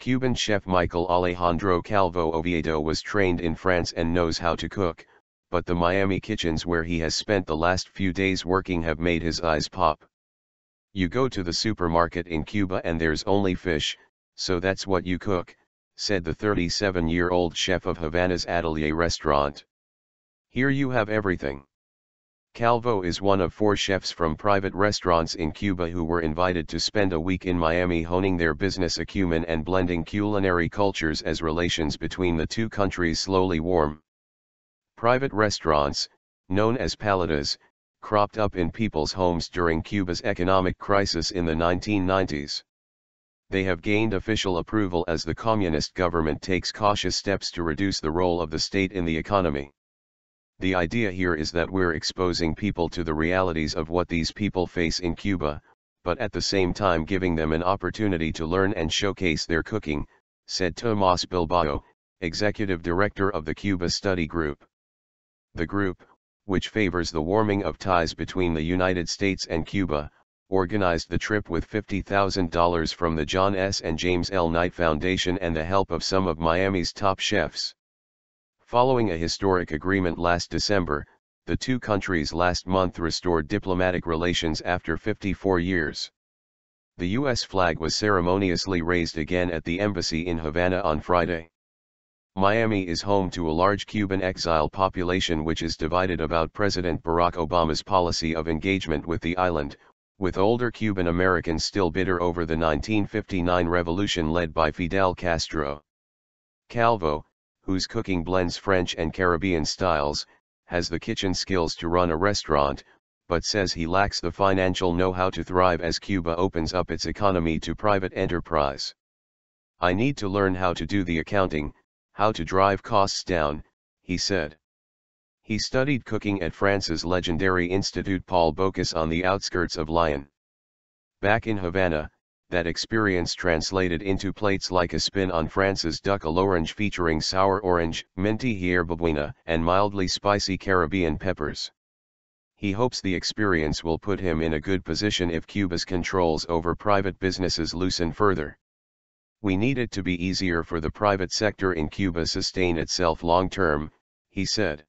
Cuban chef Michael Alejandro Calvo Oviedo was trained in France and knows how to cook, but the Miami kitchens where he has spent the last few days working have made his eyes pop. You go to the supermarket in Cuba and there's only fish, so that's what you cook, said the 37-year-old chef of Havana's Atelier restaurant. Here you have everything. Calvo is one of 4 chefs from private restaurants in Cuba who were invited to spend a week in Miami honing their business acumen and blending culinary cultures as relations between the two countries slowly warm. Private restaurants, known as paladares, cropped up in people's homes during Cuba's economic crisis in the 1990s. They have gained official approval as the communist government takes cautious steps to reduce the role of the state in the economy. The idea here is that we're exposing people to the realities of what these people face in Cuba, but at the same time giving them an opportunity to learn and showcase their cooking, said Tomás Bilbao, executive director of the Cuba Study Group. The group, which favors the warming of ties between the United States and Cuba, organized the trip with $50,000 from the John S. and James L. Knight Foundation and the help of some of Miami's top chefs. Following a historic agreement last December, the two countries last month restored diplomatic relations after 54 years. The U.S. flag was ceremoniously raised again at the embassy in Havana on Friday. Miami is home to a large Cuban exile population which is divided about President Barack Obama's policy of engagement with the island, with older Cuban Americans still bitter over the 1959 revolution led by Fidel Castro. Calvo, whose cooking blends French and Caribbean styles, has the kitchen skills to run a restaurant, but says he lacks the financial know-how to thrive as Cuba opens up its economy to private enterprise. I need to learn how to do the accounting, how to drive costs down, he said. He studied cooking at France's legendary Institut Paul Bocuse on the outskirts of Lyon. Back in Havana, that experience translated into plates like a spin on France's duck à l'orange featuring sour orange, minty hierbabuena, and mildly spicy Caribbean peppers. He hopes the experience will put him in a good position if Cuba's controls over private businesses loosen further. We need it to be easier for the private sector in Cuba sustain itself long term, he said.